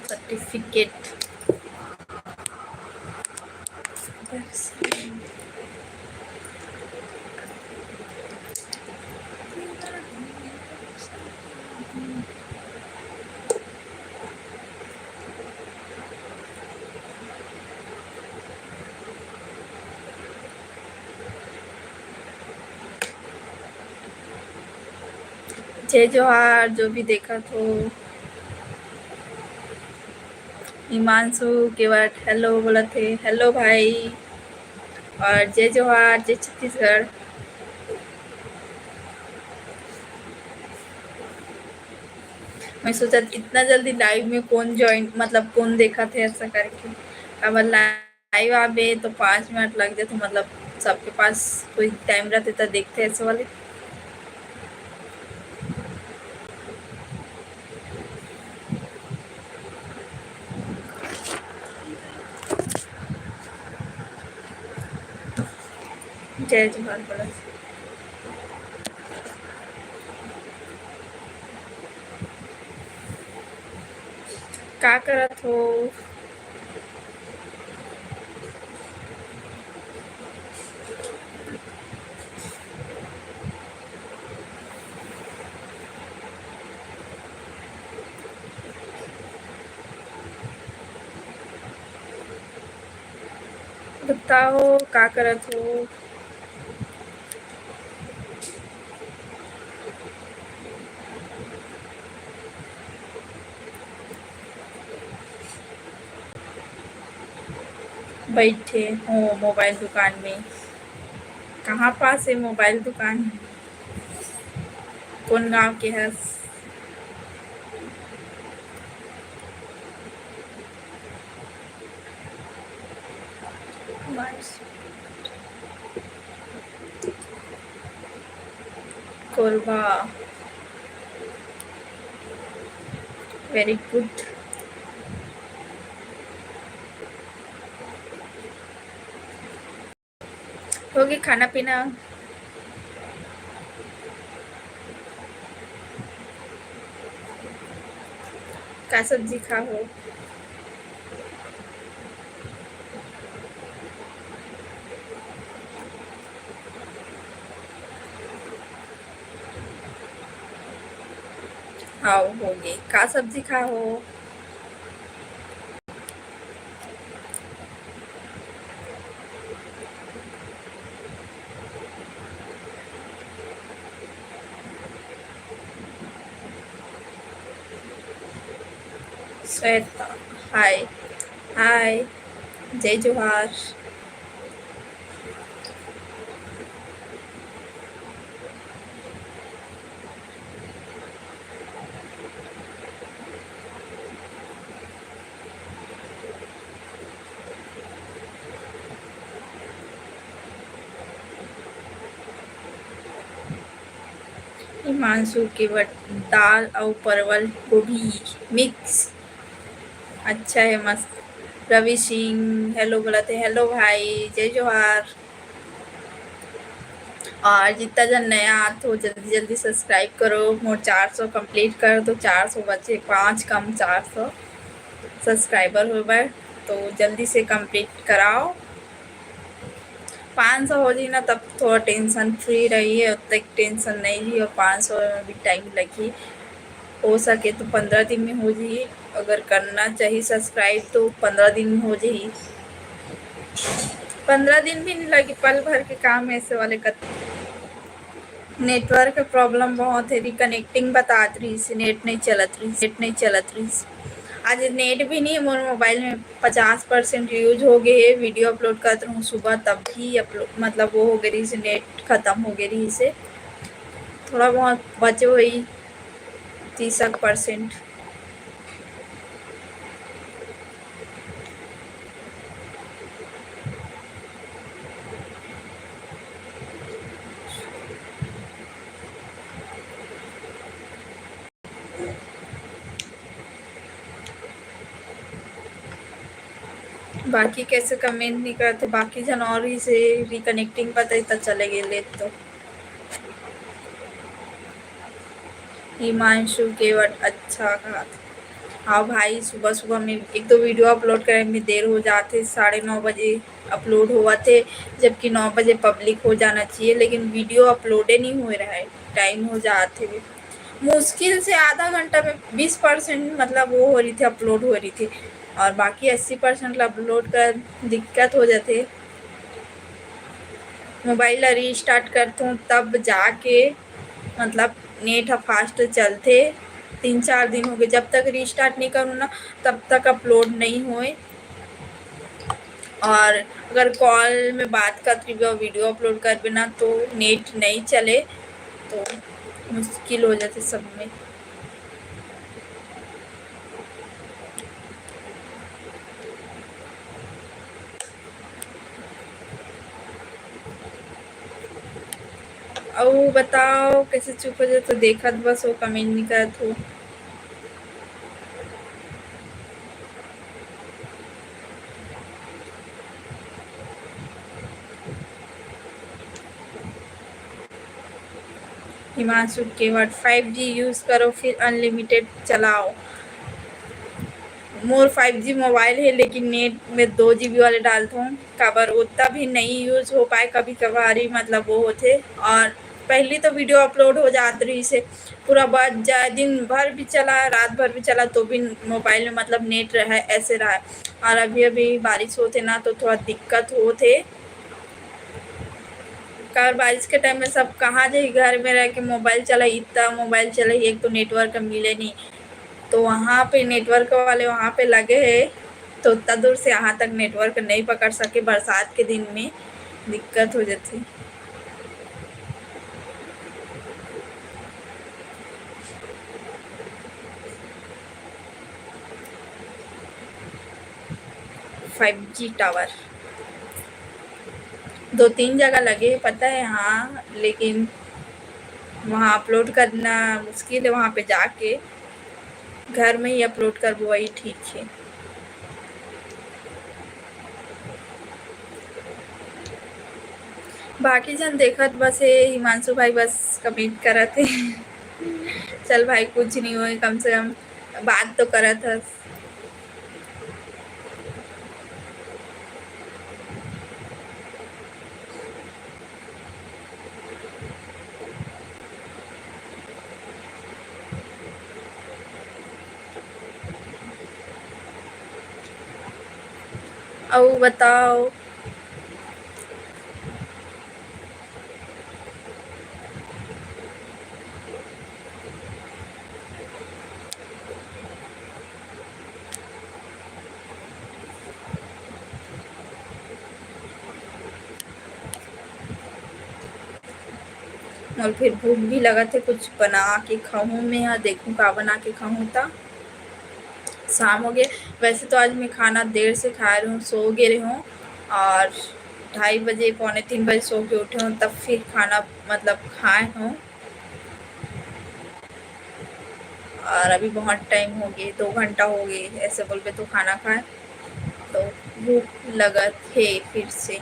Certificate जय जोहार जो भी देखा तो हिमांशु केवट हेलो बोला थे। हेलो भाई और जय जोहार जय छत्तीसगढ़। मैं सोचा इतना जल्दी लाइव में कौन ज्वाइन मतलब कौन देखा थे ऐसा करके। अब लाइव आवे तो 5 मिनट लग जाते मतलब सबके पास कोई टाइम रहते तो देखते ऐसे वाले। जय जोहार बोला का करत हो। बताओ का करत हो। बैठे हो मोबाइल दुकान में। कहाँ पास है मोबाइल दुकान। कौन गांव के है। Korba very good. हो गया खाना पीना। का सब्जी खा हो। आओ हो गई का सब्जी खा हो। श्वेता हाय हाय जय जोहार। हिमांशु केवट दाल और परवल गोभी मिक्स अच्छा है मस्त। रवि सिंह हेलो बोला थे। हेलो भाई जय जोहार। और जितना जन नया आते हो जल्दी जल्दी सब्सक्राइब करो। मोर 400 कंप्लीट कर दो। 400 बचे 5 कम 400 सब्सक्राइबर हो गए तो जल्दी से कंप्लीट कराओ। 500 हो जाए ना तब थोड़ा टेंशन फ्री रही है उतना टेंशन नहीं रही। और 500 में भी टाइम लगी हो सके तो 15 दिन में हो जाए। अगर करना चाहिए सब्सक्राइब तो 15 दिन में हो जाए। 15 दिन भी नहीं लगी पल भर के काम ऐसे वाले कर। नेटवर्क प्रॉब्लम बहुत है। रिकनेक्टिंग बता रही से नेट नहीं चलत रही। आज नेट भी नहीं है मोर मोबाइल में 50% यूज हो गए है। वीडियो अपलोड करती हूँ सुबह तब भी अपलोड मतलब वो हो गई से नेट खत्म हो गई से थोड़ा बहुत बचे हुई 30%। बाकी कैसे कमेंट नहीं करते, बाकी जन और ही से रिकनेक्टिंग पता ही चले गए तो हिमांशु केवट अच्छा कहा। हाँ भाई, सुबह सुबह में एक तो वीडियो अपलोड करे में देर हो जाते, 9:30 बजे अपलोड हुआ थे, जबकि 9 बजे पब्लिक हो जाना चाहिए, लेकिन वीडियो अपलोड ही नहीं हो रहा है, टाइम हो जाते मुश्किल से आधा घंटा में 20% मतलब वो हो रही थी, अपलोड हो रही थी, और बाकी 80% अपलोड कर दिक्कत हो जाते। मोबाइल रीस्टार्ट करता हूँ तब जाके मतलब नेट फास्ट चलते। 3-4 दिन हो गए, जब तक रीस्टार्ट नहीं करूँ ना तब तक अपलोड नहीं हुए, और अगर कॉल में बात करती हुई वीडियो अपलोड कर बिना तो नेट नहीं चले तो मुश्किल हो जाते सब में। और बताओ कैसे चुप हो जाए तो देखत बस वो कमेंट नहीं करत हो। हिमांशु केवट 5G यूज़ करो फिर अनलिमिटेड चलाओ। मोर 5G मोबाइल है, लेकिन नेट में 2 GB वाले डालता हूँ, कबर उतना भी नहीं यूज़ हो पाए, कभी कभार ही मतलब वो होते। और पहले तो वीडियो अपलोड हो जाती रही से पूरा बात जाए, दिन भर भी चला रात भर भी चला तो भी मोबाइल में मतलब नेट रहा ऐसे रहा। और अभी अभी बारिश होते ना तो थोड़ा दिक्कत होते, कार बारिश के टाइम में सब कहाँ जाए, घर में रह के मोबाइल चला, इतना मोबाइल चला, एक तो नेटवर्क मिले नहीं, तो वहाँ पे नेटवर्क वाले वहाँ पे लगे हैं, तो उतना दूर से यहाँ तक नेटवर्क नहीं पकड़ सके, बरसात के दिन में दिक्कत हो जाती। फाइव जी टावर 2-3 जगह लगे पता है, हाँ, लेकिन वहाँ अपलोड करना मुश्किल है, वहाँ पे जाके घर में ही अपलोड कर वही ठीक है। बाकी जन देखत बस है, हिमांशु भाई बस कमेंट करत है चल भाई कुछ नहीं हुए, कम से कम बात तो करत है। और बताओ और फिर भूख भी लगा थे, कुछ बना के खाऊं मैं, यहाँ देखूं का बना के खाऊं था। शाम हो गए, वैसे तो आज मैं खाना देर से खा रही हूँ, सो गे रही हूँ, और 2:30 बजे 2:45 बजे सो के उठे हूँ, तब फिर खाना मतलब खाए हूँ, और अभी बहुत टाइम हो गए, 2 घंटा हो गए ऐसे बोल पे तो खाना खाए, तो भूख लगा थे फिर से।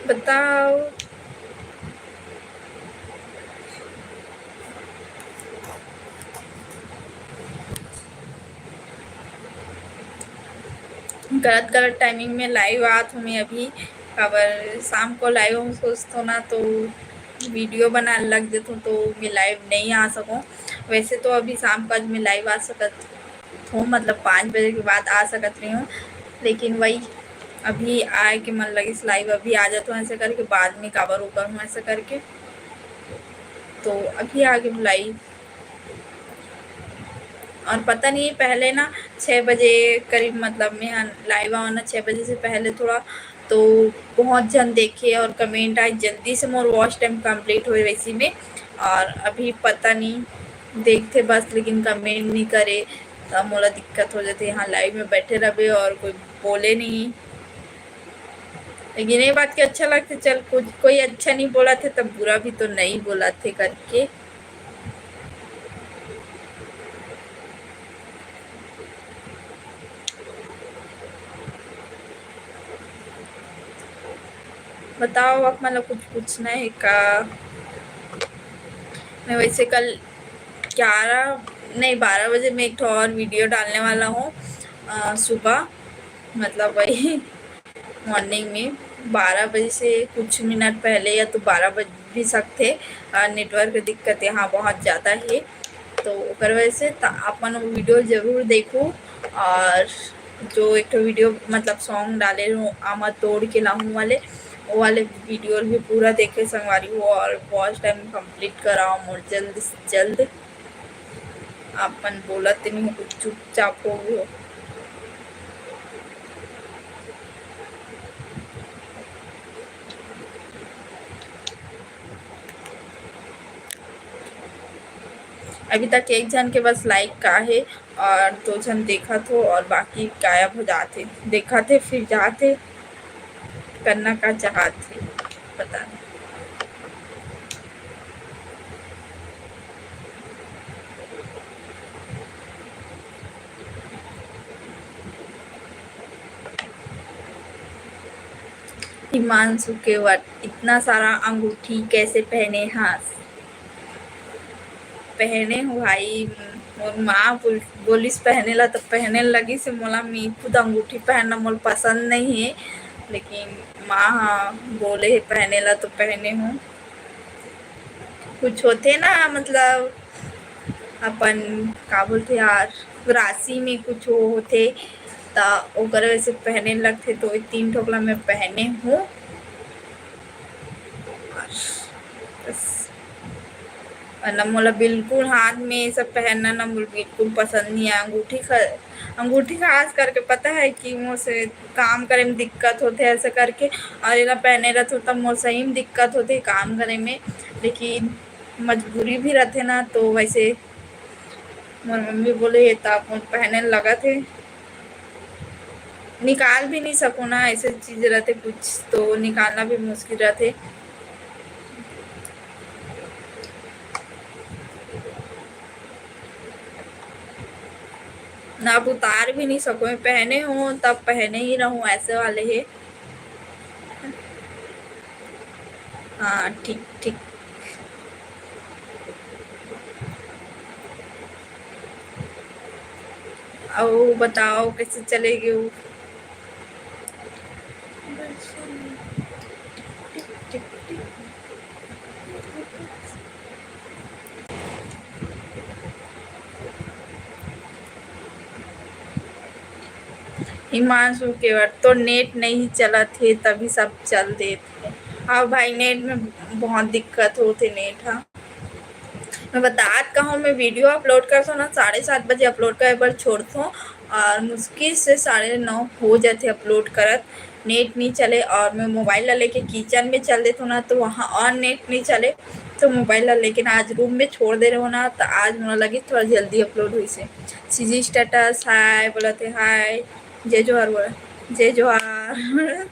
बताओ गलत गलत टाइमिंग में लाइव आत हूँ मैं अभी, खबर शाम को लाइव हूँ, सोचता ना तो वीडियो बनाने लग जाता हूँ, तो मैं लाइव नहीं आ सकूँ। वैसे तो अभी शाम को आज मैं लाइव आ सकत हूँ, मतलब 5 बजे के बाद आ सकत रही हूँ, लेकिन वही अभी आए के मन लगे लाइव अभी आ जाता हूँ ऐसे करके, बाद में कवर ऊपर हूँ ऐसे करके, तो अभी आ गई लाइव। और पता नहीं पहले ना 6 बजे करीब मतलब मैं लाइव आऊँ ना 6 बजे से पहले थोड़ा, तो बहुत जन देखे और कमेंट आए, जल्दी से मोर वॉच टाइम कंप्लीट हुए वैसी में, और अभी पता नहीं देखते बस, लेकिन कमेंट नहीं करे, तब मोला दिक्कत हो जाती, यहाँ लाइव में बैठे रहे और कोई बोले नहीं, लेकिन ये बात के अच्छा लगता, चल कुछ कोई अच्छा नहीं बोला थे तब बुरा भी तो नहीं बोला थे करके। बताओ अब मतलब कुछ पूछना है का? मैं वैसे कल 11 नहीं 12 बजे मैं एक और वीडियो डालने वाला हूँ सुबह, मतलब वही मॉर्निंग में 12 बजे से कुछ मिनट पहले, या तो 12 बज भी सकते। नेटवर्क दिक्कत यहाँ बहुत ज़्यादा है, तो ओकर वजह से अपन वो वीडियो ज़रूर देखो। और जो एक वीडियो मतलब सॉन्ग डाले हूँ आमा तोड़ के लाऊं वाले, वो वाले वीडियो भी पूरा देखे संगवारी हो और वॉच टाइम कंप्लीट कराओ मोर जल्द से जल्द। अपन बोलत नहीं हो, कुछ चुपचाप हो। अभी तक एक जन के बस लाइक का है और 2 जन देखा तो, और बाकी गायब हो जाते, देखा थे फिर जाते, करना का चाहते पता नहीं। हिमांशु केवट इतना सारा अंगूठी कैसे पहने? हाँ पहने हूँ भाई, मोर माँ बोलिस पहने ला तो पहने लगी से, मोला मी खुद अंगूठी पहनना मोल पसंद नहीं है, लेकिन माँ हाँ बोले है पहने ला तो पहने हूँ। कुछ होते ना मतलब अपन का बोलते यार, राशि में कुछ वो होते ता ओकर वजह से पहने लगते, तो 3 ठोकला मैं पहने हूँ। बस वरना मोला बिल्कुल हाथ में ये सब पहनना ना मोला बिल्कुल पसंद नहीं है। अंगूठी खास करके पता है कि मुझसे काम करे में दिक्कत होते ऐसे करके, और एला पहने रहते हो तब मोर सही में दिक्कत होते काम करे में, लेकिन मजबूरी भी रहते ना, तो वैसे मोर मम्मी बोले तब मोर पहने लगा थे। निकाल भी नहीं सको ना, ऐसे चीज रहते कुछ तो निकालना भी मुश्किल रहते। ना अब उतार भी नहीं सको, मैं पहने हूँ तब पहने ही रहूं, ऐसे वाले है। हाँ ठीक ठीक। अब बताओ कैसे चलेगी वो? हिमांशु केवट तो नेट नहीं चला थे तभी सब चल देते। हाँ भाई नेट में बहुत दिक्कत होते नेट। हाँ मैं बतात कहूँ, मैं वीडियो अपलोड करता हूँ ना 7:30 बजे अपलोड कर बार छोड़ता हूँ, और मुश्किल से 9:30 हो जाते अपलोड करत, नेट नहीं चले। और मैं मोबाइल ला लेके किचन में चल देता हूँ ना, तो वहाँ और नेट नहीं चले, तो मोबाइल ला लेकिन आज रूम में छोड़ दे रहे हो ना, तो आज मुझे लगी थोड़ा जल्दी अपलोड हुई से। सीजी स्टेटस हाय बोला थे, हाय जय जोहार बोला, जय जोहार।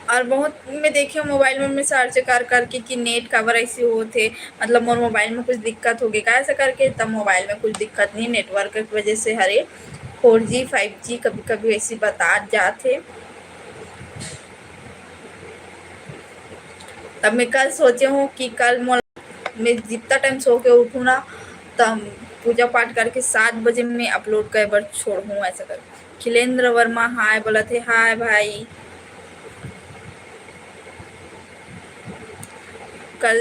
और बहुत मैं देखी हूँ मोबाइल में मैं सर्च कर करके कि नेट कवर ऐसे होते, मतलब मोर मोबाइल में कुछ दिक्कत हो गई का ऐसा करके, तब मोबाइल में कुछ दिक्कत नहीं, नेटवर्क की वजह से हरे 4G 5G कभी कभी ऐसी बता जाते। तब मैं कल सोचे हूँ कि कल मैं जितना टाइम सो के उठूँ ना, तब पूजा पाठ करके 7 बजे मैं अपलोड कर बार छोड़ूँ ऐसा कर। खिलेंद्र वर्मा हाय बोला थे, हाय भाई। कल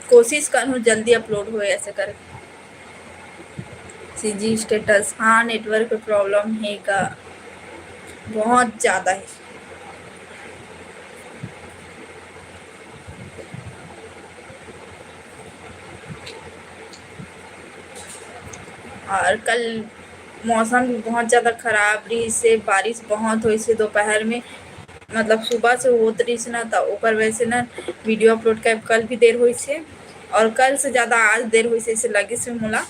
कोशिश करूँ जल्दी अपलोड हो ऐसे कर। सीजी स्टेटस हाँ नेटवर्क प्रॉब्लम है का, बहुत ज़्यादा है। और कल मौसम भी बहुत ज़्यादा खराब रही से, बारिश बहुत हुई से दोपहर में, मतलब सुबह से होत रही से ना, तो ऊपर वैसे ना वीडियो अपलोड कर कल भी देर हुई से, और कल से ज़्यादा आज देर हुई से लगी से मोला।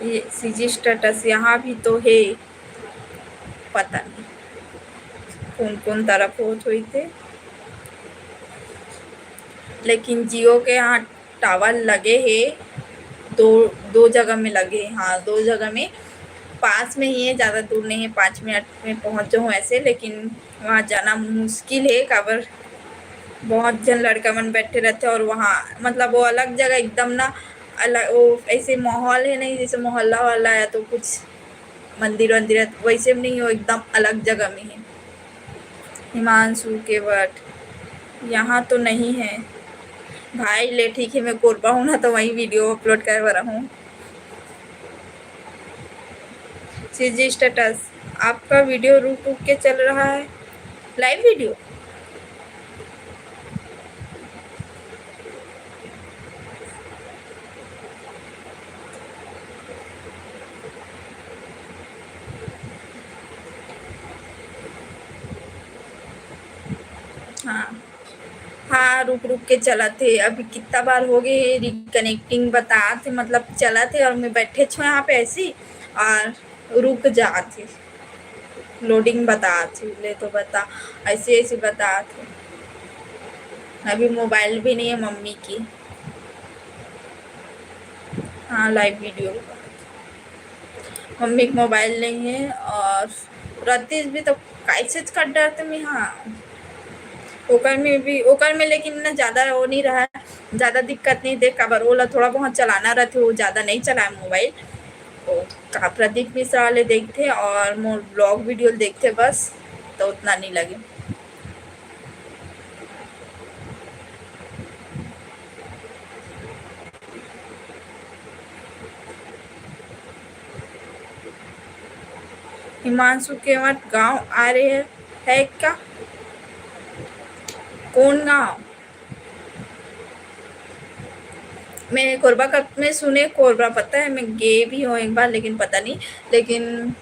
ये सीजी स्टेटस यहाँ भी तो है, पता नहीं कौन कौन तरफ हो हुई थे, लेकिन जियो के यहाँ टावर लगे हैं, दो दो जगह में लगे हैं। हाँ, दो जगह में, पास में ही है, ज़्यादा दूर नहीं है, 5 मिनट में पहुँच जाऊँ ऐसे, लेकिन वहाँ जाना मुश्किल है। काबर बहुत जन लड़का मन बैठे रहते और वहाँ मतलब वो अलग जगह एकदम ना, अलग वो ऐसे माहौल है नहीं, जैसे मोहल्ला वाला या तो कुछ मंदिर वंदिर है वैसे में नहीं हो, एकदम अलग जगह में है। हिमांशु केवट यहाँ तो नहीं है भाई, ले ठीक है, मैं कोरबा हूँ ना तो वही वीडियो अपलोड कर रहा हूँ। सीजी स्टेटस आपका वीडियो रुक रुक के चल रहा है, लाइव वीडियो। हाँ हाँ, रुक रुक के चला थे, अभी कितना बार हो गए रिकनेक्टिंग बता थे, मतलब चला थे और मैं बैठे छो यहाँ पे ऐसी और रुक जाते, लोडिंग बता थे, ले तो बता ऐसे ऐसे बता थे। अभी मोबाइल भी नहीं है मम्मी की। हाँ, लाइव वीडियो, मम्मी का मोबाइल नहीं है और रतीश भी तो कैसे कर डरते मैं। हाँ, ओकर में लेकिन ना ज़्यादा वो नहीं रहा है, ज़्यादा दिक्कत नहीं देख काबर ओला थोड़ा बहुत चलाना रहते, वो ज़्यादा नहीं चलाए मोबाइल। तो का प्रदीप मिश्रा वाले देखते और मोर ब्लॉग वीडियो देखते बस, तो उतना नहीं लगे। हिमांशु केवट गांव आ रहे है क्या? कौन गांव? मैं कोरबा कप में सुने, कोरबा पता है, मैं गए भी हूँ एक बार, लेकिन पता नहीं, लेकिन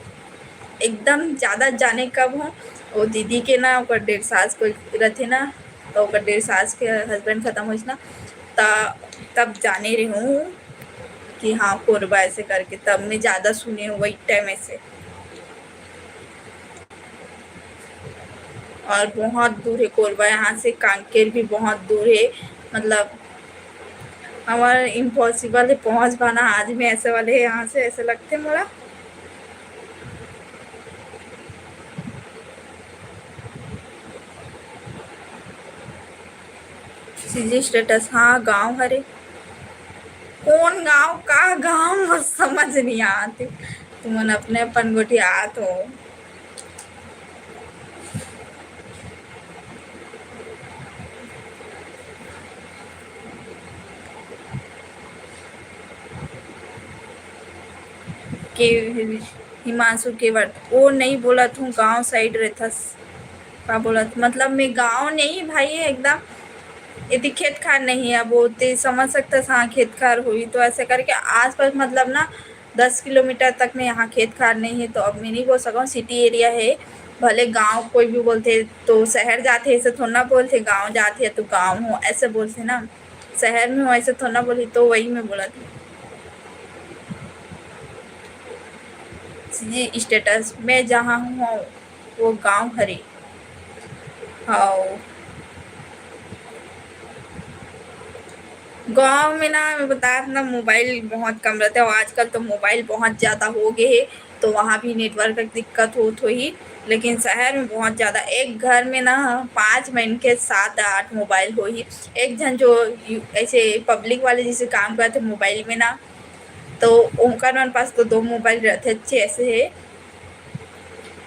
एकदम ज़्यादा जाने कब हूँ, वो दीदी के ना ओकर 1.5 सास कोई रहते ना, तो ओकर 1.5 सास के हस्बैंड ख़त्म होइस ना, तब जाने रही हूँ कि हाँ कोरबा ऐसे करके, तब मैं ज़्यादा सुने हूँ वही टाइम ऐसे। और बहुत दूर है कोरबा यहाँ से, कांकेर भी बहुत दूर है, मतलब हमारा इम्पॉसिबल है पहुँच पाना आज में, ऐसे वाले यहाँ से ऐसे लगते मोला। सीजी स्टेटस हाँ गांव हरे, कौन गांव का गांव समझ नहीं आते, तुमन अपने अपन गोटी आत हो। के हिमांशु केवट वो नहीं बोला तू गांव साइड रहथस, का बोला मतलब मैं गांव नहीं भाई है एकदम, यदि खेत खार नहीं है, अब वो ते समझ सकता हाँ खेत खार हुई, तो ऐसे करके आस पास मतलब ना 10 किलोमीटर तक में यहाँ खेत खार नहीं है, तो अब मैं नहीं बोल सकूँ सिटी एरिया है, भले गांव कोई भी बोलते तो शहर जाते ऐसे थोड़ा ना बोलते, गांव जाते है तो गांव हो ऐसे बोलते ना, शहर में हो ऐसे थोड़ा ना बोली, तो वही मैं बोला थी। जी स्टेटस मैं जहाँ हूँ वो गांव हरे। हाँ, गांव में ना मैं बताया ना मोबाइल बहुत कम रहता है, और आजकल तो मोबाइल बहुत ज़्यादा हो गए हैं, तो वहाँ भी नेटवर्क की दिक्कत हो तो ही, लेकिन शहर में बहुत ज़्यादा, एक घर में ना 5 मिनट के 7-8 मोबाइल हो ही, एक जन जो ऐसे पब्लिक वाले जैसे काम करते मोबाइल में ना, तो उनका पास तो 2 मोबाइल रहते अच्छे ऐसे है,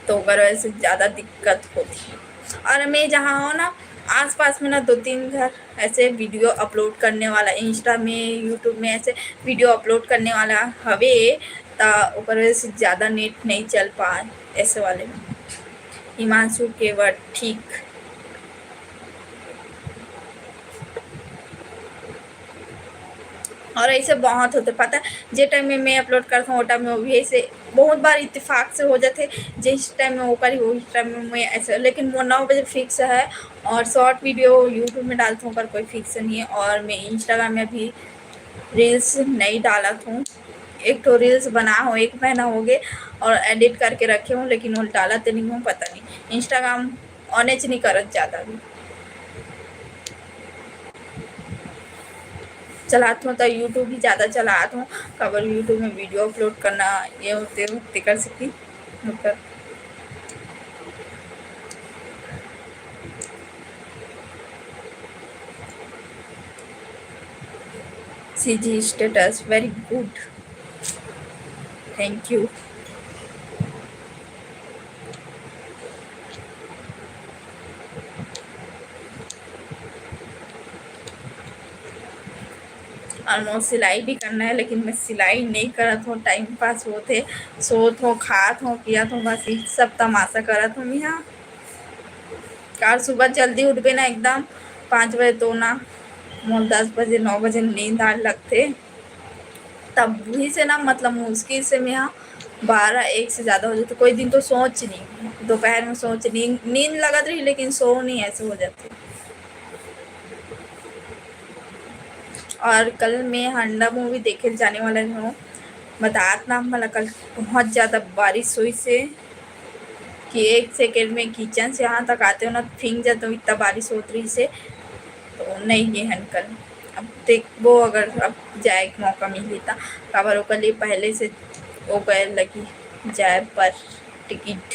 तो अगर वैसे ज़्यादा दिक्कत होती है। और मैं जहाँ हूँ ना आसपास में ना 2-3 घर ऐसे वीडियो अपलोड करने वाला, इंस्टा में यूट्यूब में ऐसे वीडियो अपलोड करने वाला हवे, तो ओकर वजह से ज़्यादा नेट नहीं चल पाए ऐसे वाले में। हिमांशु केवट ठीक, और ऐसे बहुत होते पता है, जिस टाइम में मैं अपलोड करता हूँ वो टाइम में वो भी ऐसे बहुत बार इत्तेफाक से हो जाते, जिस टाइम में वो करी उस टाइम में मैं ऐसे, लेकिन वो 9 बजे फिक्स है, और शॉर्ट वीडियो यूट्यूब में डालता हूँ पर कोई फिक्स नहीं है, और मैं इंस्टाग्राम में भी रील्स नहीं डाला हूँ, एक तो रील्स बना हो 1 महीना हो गए और एडिट करके रखे हूँ, लेकिन वो डालत नहीं हूँ, पता नहीं इंस्टाग्राम ऑनेच नहीं करत ज़्यादा भी चलात हूँ, तो यूट्यूब ही ज़्यादा चलात हूँ। खबर यूट्यूब में वीडियो अपलोड करना ये होते कर सकी होकर CG status very good, thank you. Almost सिलाई भी करना है, लेकिन मैं सिलाई नहीं करत हूँ, टाइम पास होते सोत हूँ, खात हूँ, पियत हूँ, बस यही सब तमाशा करत हूँ। यहाँ कार सुबह जल्दी उठबे ना एकदम 5 बजे तो ना मोर 10 बजे 9 बजे नींद आने लगते, तब भी से ना मतलब मुश्किल से मैं यहाँ 12-1 से ज़्यादा हो जाते। कोई दिन तो सोच नहीं, दोपहर में सोच नींद लगत रही, लेकिन सो नहीं, ऐसे हो जाते। और कल मैं हंडा मूवी देखे जाने वाला हूँ, बतात ना मला कल बहुत ज़्यादा बारिश हुई से कि 1 सेकेंड में किचन से यहाँ तक आते हो ना फिंग जाते हो, इतना बारिश होत रही से, तो नहीं गए हैं कल। अब देखो अगर अब जाए के मौका मिली था खबर ओकर लिए पहले से वो गए लगी जाए पर टिकट,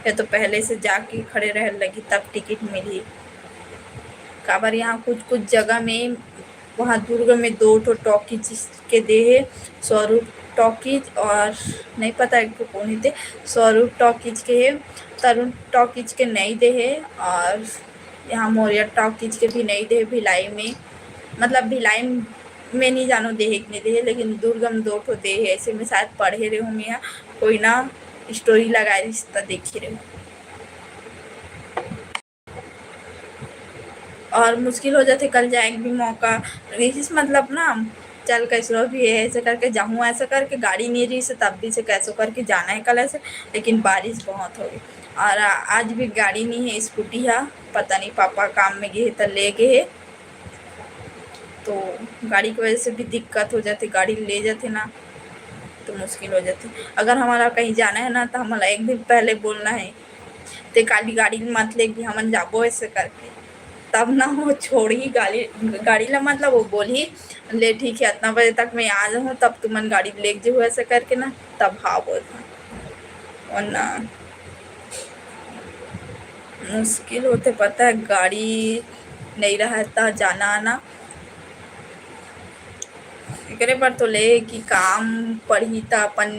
या तो पहले से जाके खड़े रह लगी तब टिकट मिली। खबर यहाँ कुछ कुछ जगह में वहाँ दुर्ग में 2 ठो टॉकीज के दे है, स्वरूप टॉकीज और नहीं पता एक तो कौन ही थे, स्वरूप टॉकीज के है, तरुण टॉकीज के नहीं दे है, और यहाँ मौर्य टॉकीज के भी नहीं दे है। भिलाई में मतलब भिलाई में नहीं जानो दे है कि नहीं दे है, लेकिन दुर्ग में 2 ठो दे है। ऐसे में शायद पढ़े रहे हूँ मैं, कोई ना स्टोरी लगाए रिश्ता देखे रहे हूँ। और मुश्किल हो जाते कल जाए भी मौका रिस मतलब ना चल कैसे भी है ऐसे करके जाऊँ, ऐसा करके गाड़ी नहीं रही से तब भी से कैसे करके जाना है कल ऐसे, लेकिन बारिश बहुत हो गई। और आज भी गाड़ी नहीं है, स्कूटी है, पता नहीं पापा काम में गए तो ले गए, तो गाड़ी की वजह से भी दिक्कत हो जाती, गाड़ी ले जाते ना तो मुश्किल हो जाती। अगर हमारा कहीं जाना है ना तो हमारा 1 दिन पहले बोलना है, तो काली गाड़ी मत लेगी हम जाबो ऐसे करके, तब ना वो छोड़ी गाड़ी ला मतलब वो बोली ले ठीक है इतना बजे तक मैं आ जाऊँ तब तुमन गाड़ी ले जो ऐसे करके ना, तब हाँ बोलता, वरना मुश्किल होते पता है गाड़ी नहीं रहता जाना आना। एकरे पर तो ले कि काम पढ़ी तो अपन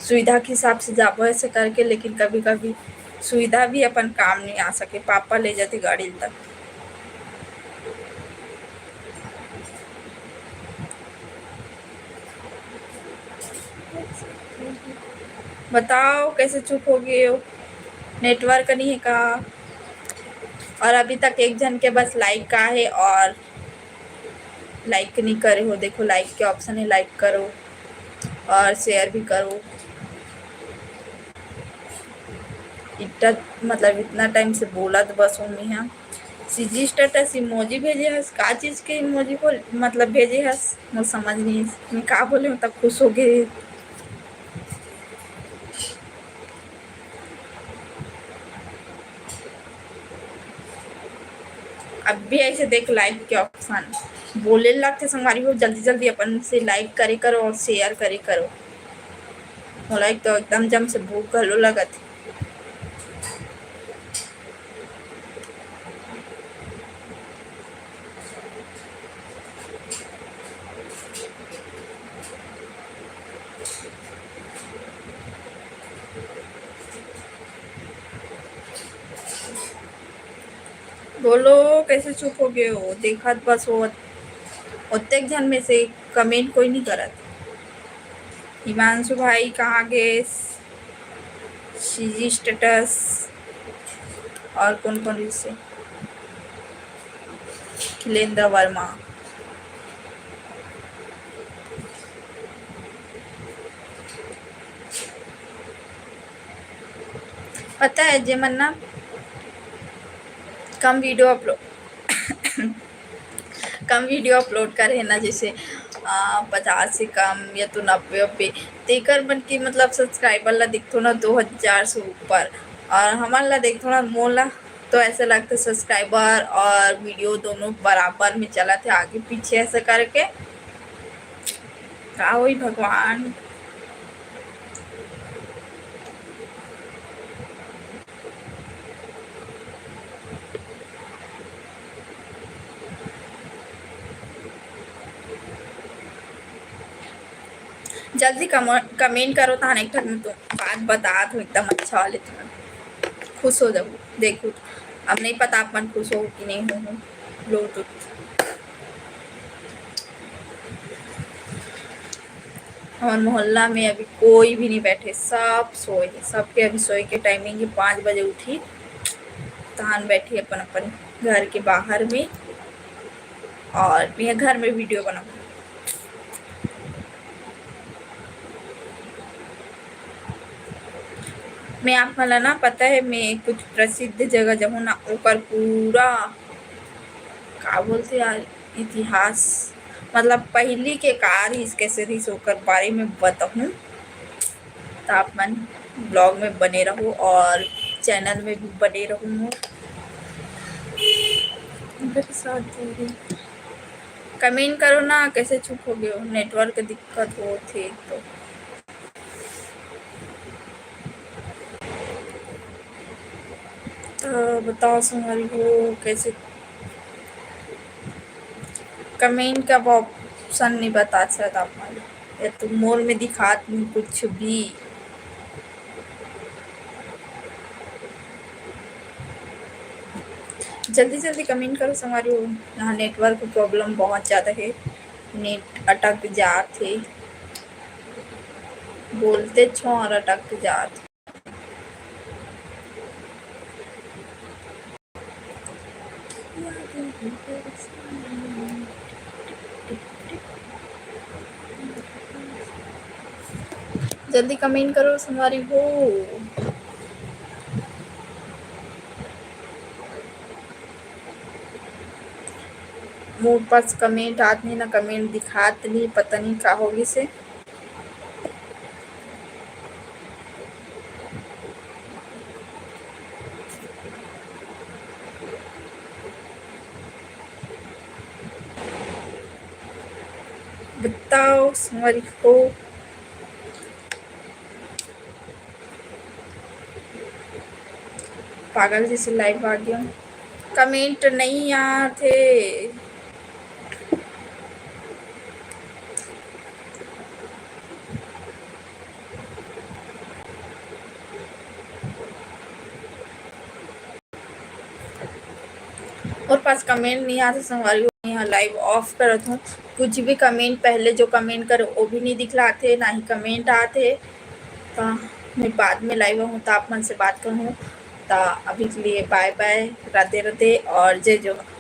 सुविधा के हिसाब से जाबो ऐसे करके, लेकिन कभी कभी सुविधा भी अपन काम नहीं आ सके, पापा ले जाते गाड़ी तक। बताओ कैसे चुप हो गए हो, नेटवर्क नहीं है का? और अभी तक एक जन के बस लाइक का है और लाइक नहीं करे हो, देखो लाइक के ऑप्शन है, लाइक करो और शेयर भी करो। इतना मतलब इतना टाइम से बोला तो बस हूँ मैं यहाँ सीजी स्टेटस इमोजी भेजे हस, का चीज़ के इमोजी को मतलब भेजे हस मुझे समझ नहीं मैं का बोले तब खुश हो गए। अब भी ऐसे देख लाइक के ऑप्शन बोले लगते संगवारी हो, जल्दी जल्दी अपन से लाइक करे करो और शेयर करे करो, लाइक तो एकदम जम से भूख घलो लगत। बोलो कैसे चुप हो गए हो, देखत बस हो उतने जन में से कमेंट कोई नहीं करत। हिमांशु भाई कहाँ गए, सीजी स्टेटस और कौन कौन से, खिलेंद्र वर्मा, पता है जेमन ना कम वीडियो अपलोड करे ना, जैसे 50 से कम या तो 90 तेकर मन की मतलब सब्सक्राइबर ला दिखतो ना 2000 से ऊपर, और हमारे ला देखतो ना मोर ला तो ऐसा लगता है सब्सक्राइबर और वीडियो दोनों बराबर में चला थे आगे पीछे ऐसा करके। का होई भगवान। जल्दी कमेंट करो तो एक में तो बात बता तो एकदम अच्छा वाले तुम खुश हो जाओ। देखो अब नहीं पता आप मन खुश हो कि नहीं हो। ब्लूटूथ हमारे मोहल्ला में अभी कोई भी नहीं बैठे, सब सोए, सबके अभी सोए के टाइमिंग है 5 बजे उठी तहान बैठी अपन अपन घर के बाहर में और यह घर में वीडियो बनाओ। मैं आप मला ना पता है मैं कुछ प्रसिद्ध जगह जाऊँ ना ऊपर पूरा का बोलते यार इतिहास मतलब पहली के कार ही कैसे रही सोकर बारे में बताऊँ तो आप मन ब्लॉग में बने रहो और चैनल में भी बने रहूँ। मेरे साथ कमेंट करो ना, कैसे चुप हो गए हो, नेटवर्क दिक्कत हो थे तो बताओ सुनारी हो कैसे। कमेंट का ऑप्शन नहीं बता सकता आप या तो मोर में दिखात नहीं कुछ भी। जल्दी जल्दी कमेंट करो संगवारी हो। यहाँ नेटवर्क प्रॉब्लम बहुत ज़्यादा है, नेट अटक जाते बोलते छो और अटक जाते। जल्दी कमेंट करो संगवारी हो। मोर पास कमेंट आत नहीं ना, कमेंट दिखात नहीं, पता नहीं का होगी से। बताओ संगवारी हो। पागल जैसे लाइव आ गया, कमेंट नहीं आते। और पास कमेंट नहीं आते संगवारी हो। यहाँ लाइव ऑफ करत हूँ, कुछ भी कमेंट पहले जो कमेंट करे वो भी नहीं दिखलाते ना ही कमेंट आते। तो मैं बाद में लाइव हूँ तो आप मन से बात करूँ। तो अभी के लिए बाय बाय, राधे राधे और जय जोहार।